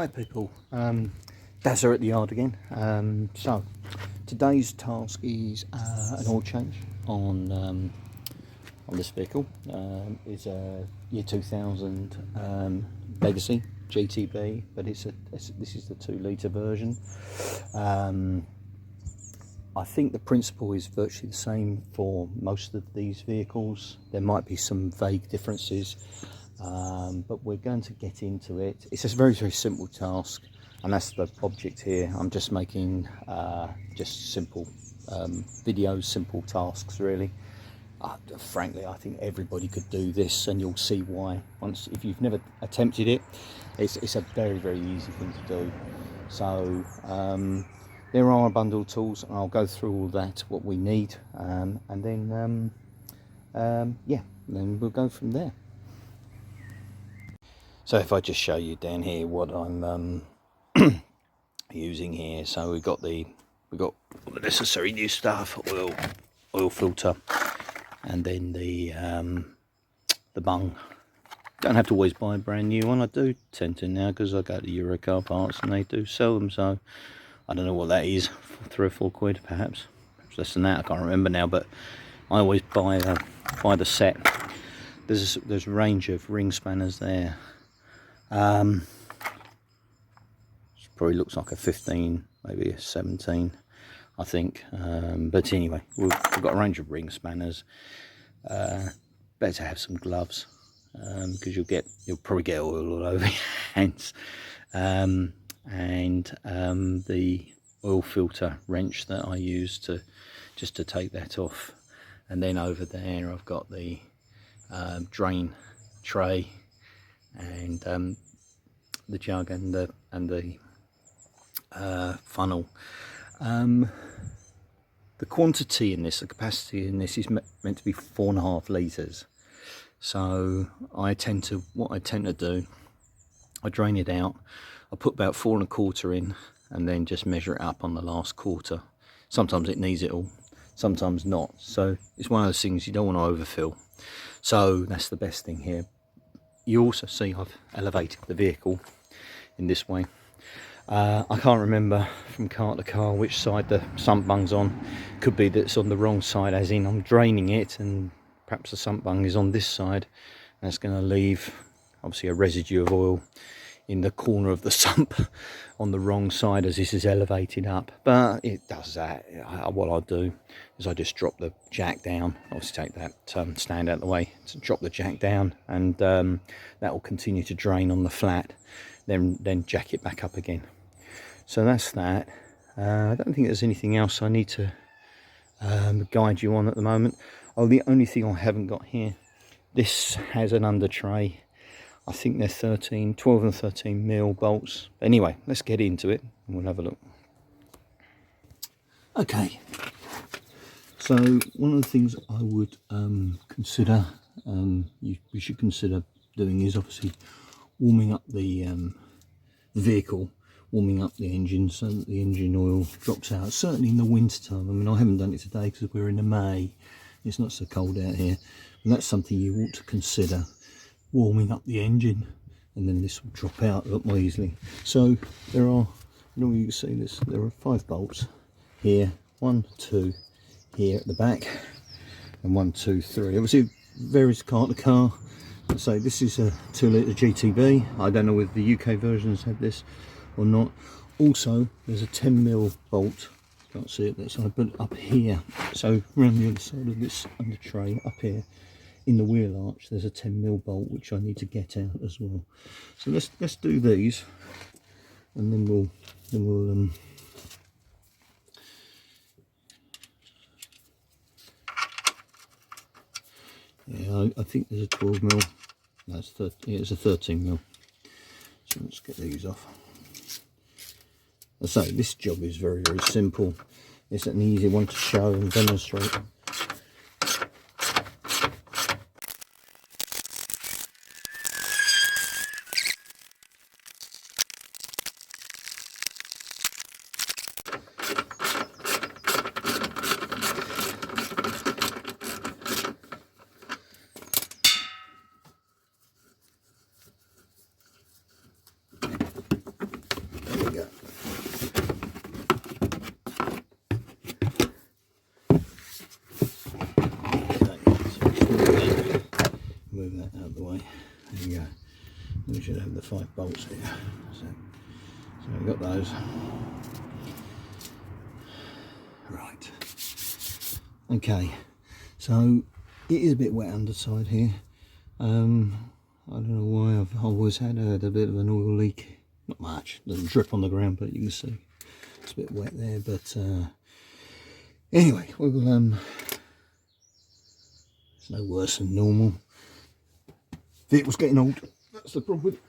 Hi people, Dazza at the yard again. So today's task is an oil change on this vehicle. It's a year 2000 Legacy GTB, but this is the 2 litre version. I think the principle is virtually the same for most of these vehicles. There might be some vague differences, but we're going to get into it. It's a very simple task, and that's the object here. I'm just making just simple videos, simple tasks really. Frankly, I think everybody could do this, and you'll see why. If you've never attempted it, it's a very easy thing to do. So there are a bundle of tools, and I'll go through all that, what we need, and then yeah, then we'll go from there. So if I just show you down here what I'm using here. So we've got all the necessary new stuff: oil filter, and then the bung. Don't have to always buy a brand new one. I do tend to now, because I go to Eurocar parts and they do sell them. So I don't know what that is, £3 or £4 perhaps less than that, I can't remember now, but I always buy the set. There's a range of ring spanners there. It probably looks like a 15, maybe a 17, I think, but anyway, we've got a range of ring spanners. Better to have some gloves, because you'll probably get oil all over your hands. And the oil filter wrench that I use to take that off. And then over there I've got the drain tray and the jug and the funnel. The quantity in this, the capacity in this, is meant to be 4.5 litres. So what I tend to do, I drain it out. I put about 4.25 in, and then just measure it up on the last quarter. Sometimes it needs it all, sometimes not. So it's one of those things you don't want to overfill. So that's the best thing here. You also see I've elevated the vehicle in this way. I can't remember from car to car which side the sump bung's on. Could be that it's on the wrong side, as in I'm draining it and perhaps the sump bung is on this side. That's going to leave obviously a residue of oil in the corner of the sump on the wrong side, as this is elevated up. But it does that. What I'll do is I just drop the jack down, obviously take that stand out of the way, to drop the jack down, and that will continue to drain on the flat, then jack it back up again. So that's that. I don't think there's anything else I need to guide you on at the moment. Oh, the only thing I haven't got here, this has an under tray. I think they're 12 and 13 mil bolts. Anyway, let's get into it and we'll have a look. Okay, so one of the things I would consider, you should consider doing, is obviously warming up the vehicle, warming up the engine so that the engine oil drops out, certainly in the winter time. I mean, I haven't done it today because we're in May, it's not so cold out here, and that's something you ought to consider, warming up the engine, and then this will drop out a lot more easily. So there are, you can see this, there are 5 bolts here, 1, 2 here at the back, and 1, 2, 3. Obviously varies car to car. So this is a 2 litre GTB. I don't know whether the UK versions have this or not. Also there's a 10 mil bolt, can't see it that side, but up here, so around the other side of this under tray, up here in the wheel arch, there's a 10 mil bolt which I need to get out as well. So let's do these, and then we'll yeah, I think there's a 12 mil. That's yeah, it's a 13 mil. So let's get these off. So this job is very simple. It's an easy one to show and demonstrate. that out of the way. There we go. We should have the 5 bolts here. So we've got those. Right. Okay. So it is a bit wet underside here. I don't know why. I've always had a bit of an oil leak. Not much. Doesn't drip on the ground, but you can see it's a bit wet there. But anyway, we'll it's no worse than normal. Vehicle's getting old. That's the problem with it.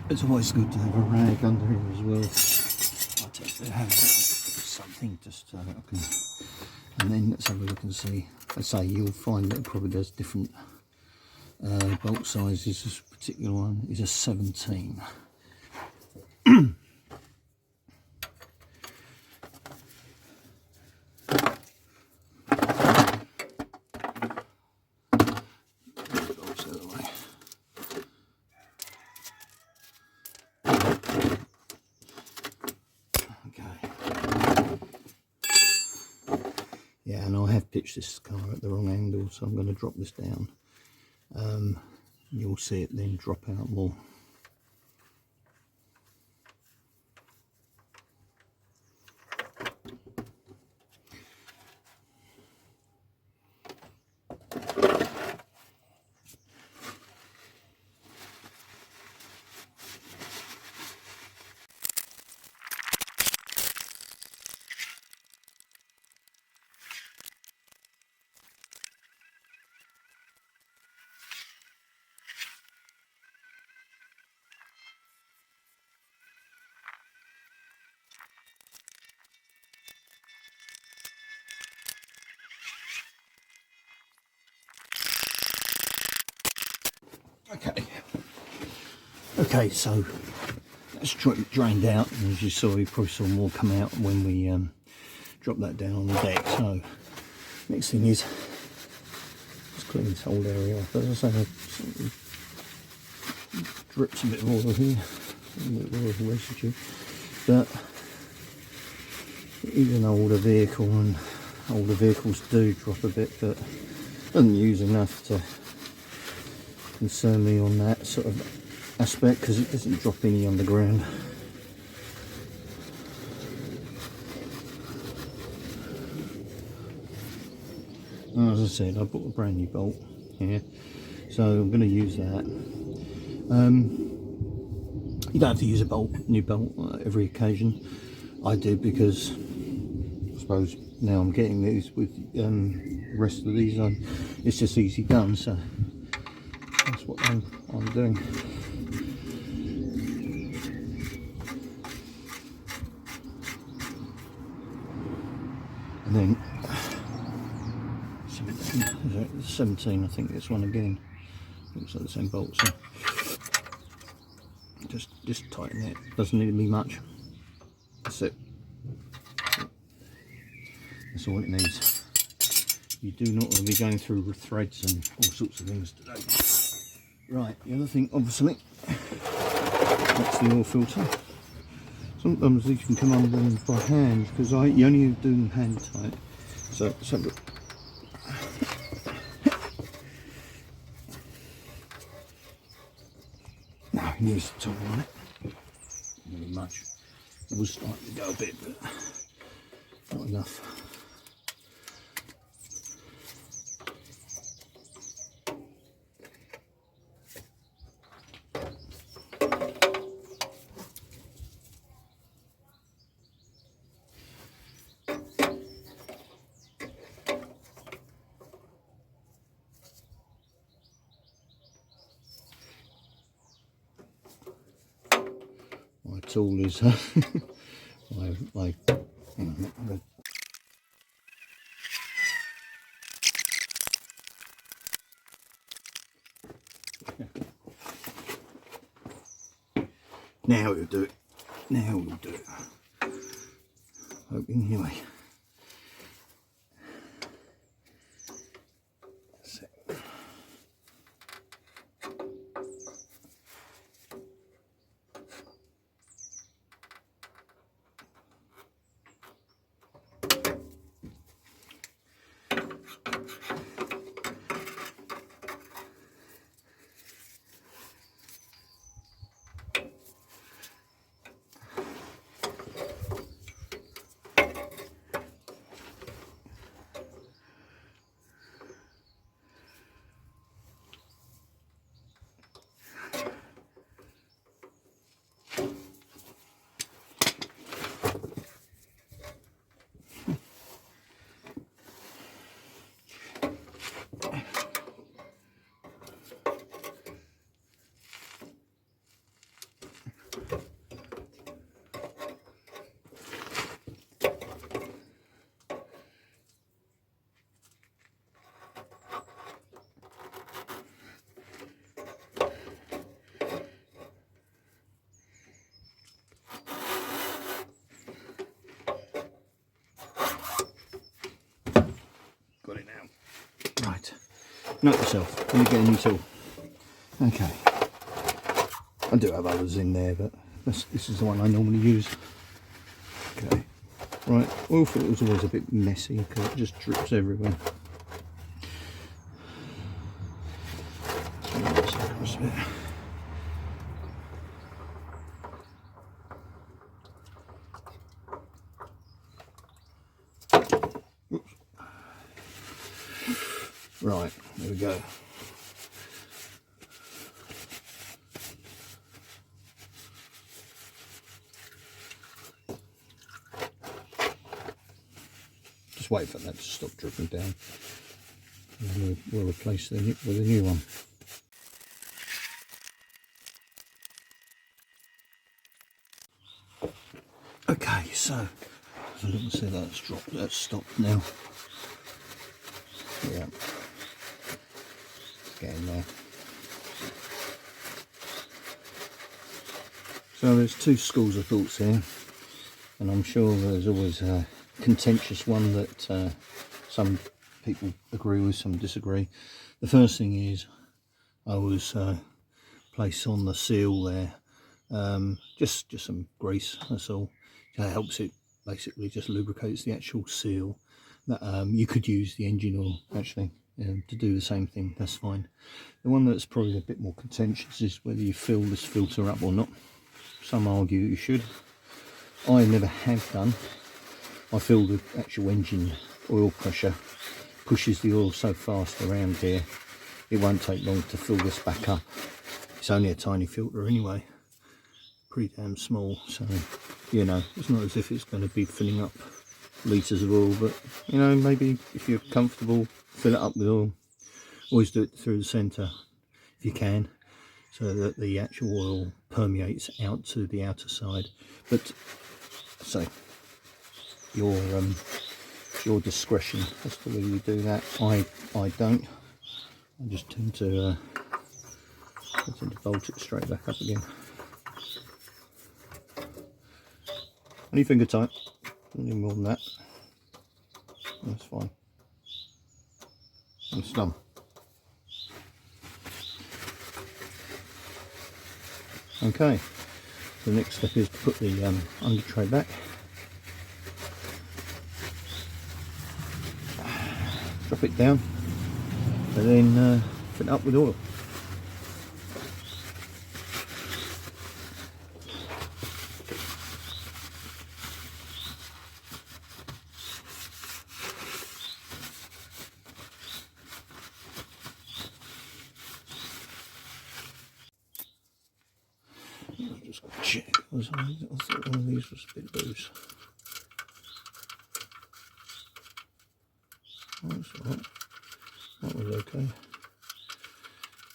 It's always good to have a rag under here as well. I tend to have something just I can. And then let's have a look and see. I say you'll find that probably there's different bolt sizes. This particular one is a 17. Yeah, and I have pitched this car at the wrong angle, so I'm going to drop this down. You'll see it then drop out more. Okay, so that's drained out, and as you saw, you probably saw more come out when we dropped that down on the deck. So next thing is just clean this whole area off. As I say, drips a bit of oil here, a bit of oil residue, but it is an older vehicle, and older vehicles do drop a bit, but it doesn't use enough to concern me on that sort of aspect, because it doesn't drop any on the ground. As I said, I bought a brand new bolt here, so I'm going to use that. You don't have to use a new bolt every occasion. I do, because I suppose now I'm getting these with the rest of these on. It's just easy done, so that's what I'm doing. And then 17, I think this one again. Looks like the same bolt, so just tighten it. Doesn't need to be much. That's it. That's all it needs. You do not want to be going through with threads and all sorts of things today. Right, the other thing, obviously, that's the oil filter. Sometimes these can come undone by hand, because you only do them hand tight. So look. Now I can use the tool on it. Not really much. It was starting to go a bit, but not enough. My tool is my hang on, now we'll do it. Now we'll do it. Hoping anyway. That's it. Note yourself when you get a new tool. Okay. I do have others in there, but this is the one I normally use. Okay. Right, oil filter was always a bit messy because it just drips everywhere. Oops. Right, there we go. Just wait for that to stop dripping down, and then we'll replace it with a new one. Okay, so as you can see, that's dropped, that's stopped now. Yeah, it's getting there. So there's two schools of thoughts here, and I'm sure there's always a contentious one that some people agree with, some disagree. The first thing is I was place on the seal there, just some grease, that's all. That helps it, basically just lubricates the actual seal. That you could use the engine oil actually to do the same thing, that's fine. The one that's probably a bit more contentious is whether you fill this filter up or not. Some argue you should. I never have done. I feel the actual engine oil pressure pushes the oil so fast around here, it won't take long to fill this back up. It's only a tiny filter anyway, pretty damn small, so you know, it's not as if it's going to be filling up litres of oil, but you know, maybe if you're comfortable, fill it up with oil. Always do it through the centre if you can, so that the actual oil permeates out to the outer side. But so your discretion as to whether you do that. I don't. I just tend to bolt it straight back up again. Only finger tight, any more than that. That's fine. And it's done. Okay, the next step is to put the under tray back. Drop it down and then fill it up with oil. I've just got to check. I thought one of these was a bit loose. That's alright. That was okay.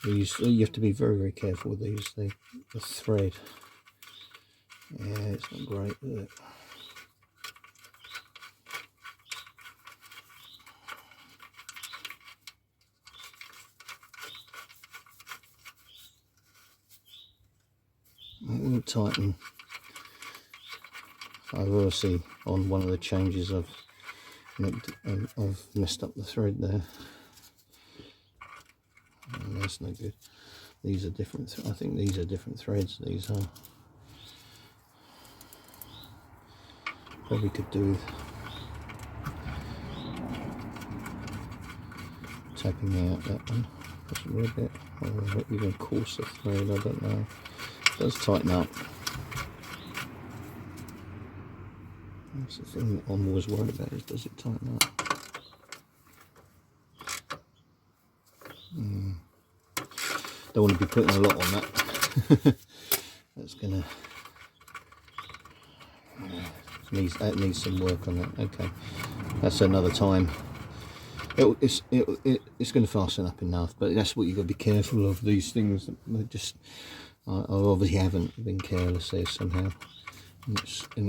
These, you have to be very, very careful with these. The thread. Yeah, it's not great, is it? It will tighten. I've obviously, on one of the changes, I've messed up the thread there. And that's no good. These are different. I think these are different threads. These are. Probably could do with tapping out that one possibly a bit, or even coarser thread. I don't know. It does tighten up. That's the thing I'm always worried about, is does it tighten up? Don't want to be putting a lot on that. That's gonna that needs some work on that. Okay, that's another time. It's going to fasten up enough, but that's what you've got to be careful of. These things, just I obviously haven't been careless there somehow, and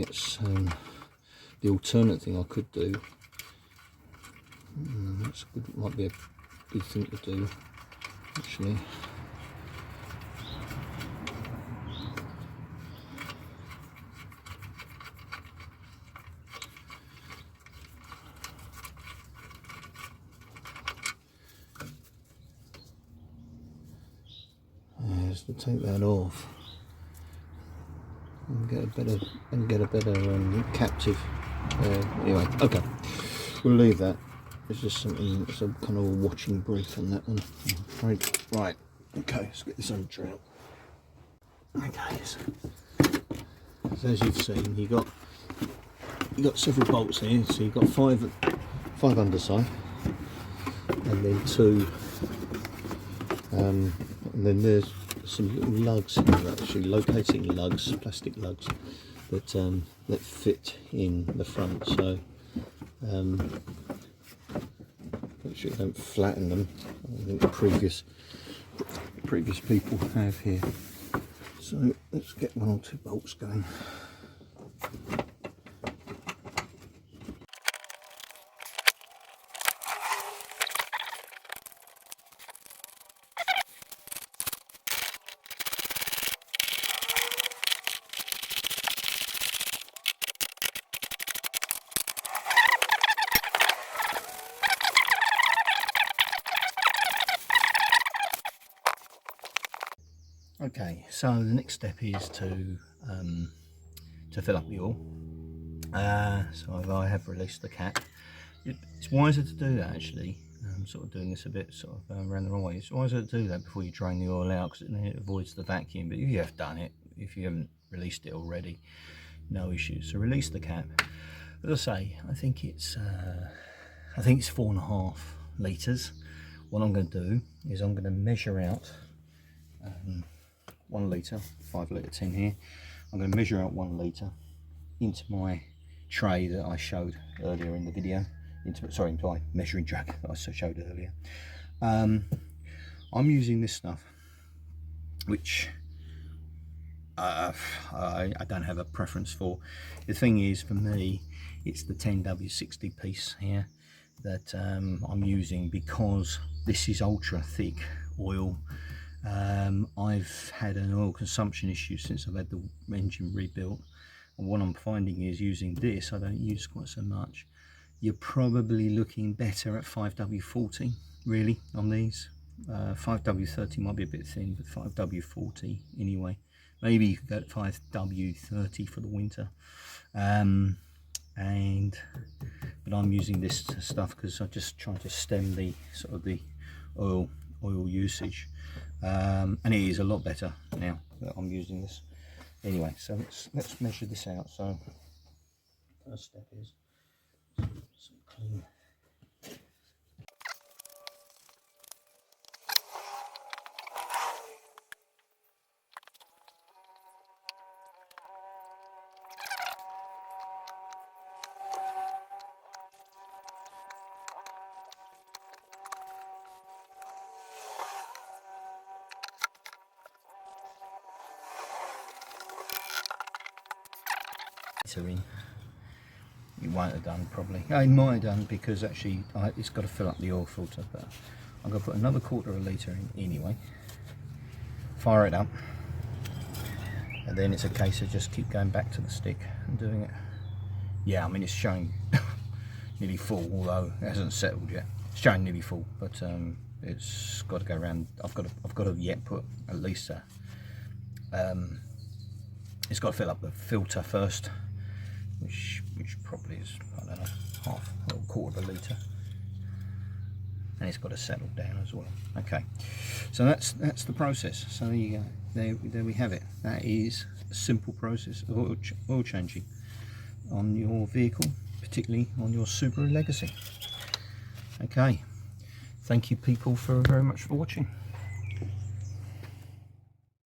it's the alternate thing I could do. That's good. Might be a good thing to do actually. just to take that off and get a better captive. Anyway, okay, we'll leave that. It's just something. It's a kind of a watching brief on that one. Right. Okay, let's get this on trail. Okay, so as you've seen, you got several bolts here. So you've got five underside, and then two. And then there's some little lugs here, actually locating lugs, plastic lugs that fit in the front. So make sure you don't flatten them. I think the previous people have here. So let's get one or two bolts going. Okay, so the next step is to fill up the oil. So I have released the cap. It's wiser to do that actually. I'm sort of doing this a bit sort of around the wrong way. It's wiser to do that before you drain the oil out, because then it avoids the vacuum. But if you have done it, if you haven't released it already, no issues. So release the cap. As I say, I think it's 4.5 litres. What I'm going to do is I'm going to measure out 1 litre, 5 litre tin here. I'm going to measure out 1 litre into my tray that I showed earlier in the video, into my measuring jug that I showed earlier. I'm using this stuff, which I don't have a preference for. The thing is, for me, it's the 10W60 piece here that I'm using, because this is ultra thick oil. I've had an oil consumption issue since I've had the engine rebuilt, and what I'm finding is, using this, I don't use quite so much. You're probably looking better at 5W40 really on these. 5W30 might be a bit thin, but 5W40 anyway. Maybe you could go to 5W30 for the winter. But I'm using this stuff because I'm just trying to stem the sort of the oil usage, and it is a lot better now that I'm using this. Anyway, so let's measure this out. So first step is some clean. In. You won't have done probably. I might have done, because actually it's got to fill up the oil filter, but I'm going to put another 1/4 litre in anyway. Fire it up, and then it's a case of just keep going back to the stick and doing it. Yeah, I mean, it's showing nearly full, although it hasn't settled yet. It's showing nearly full, but it's got to go around. I've got to yet put at least it's got to fill up the filter first, which probably is, I don't know, half or 1/4 litre, and it's got to settle down as well. Okay, so that's the process. So there you go. There we have it. That is a simple process of oil changing on your vehicle, particularly on your Subaru Legacy. Okay, thank you people very much for watching.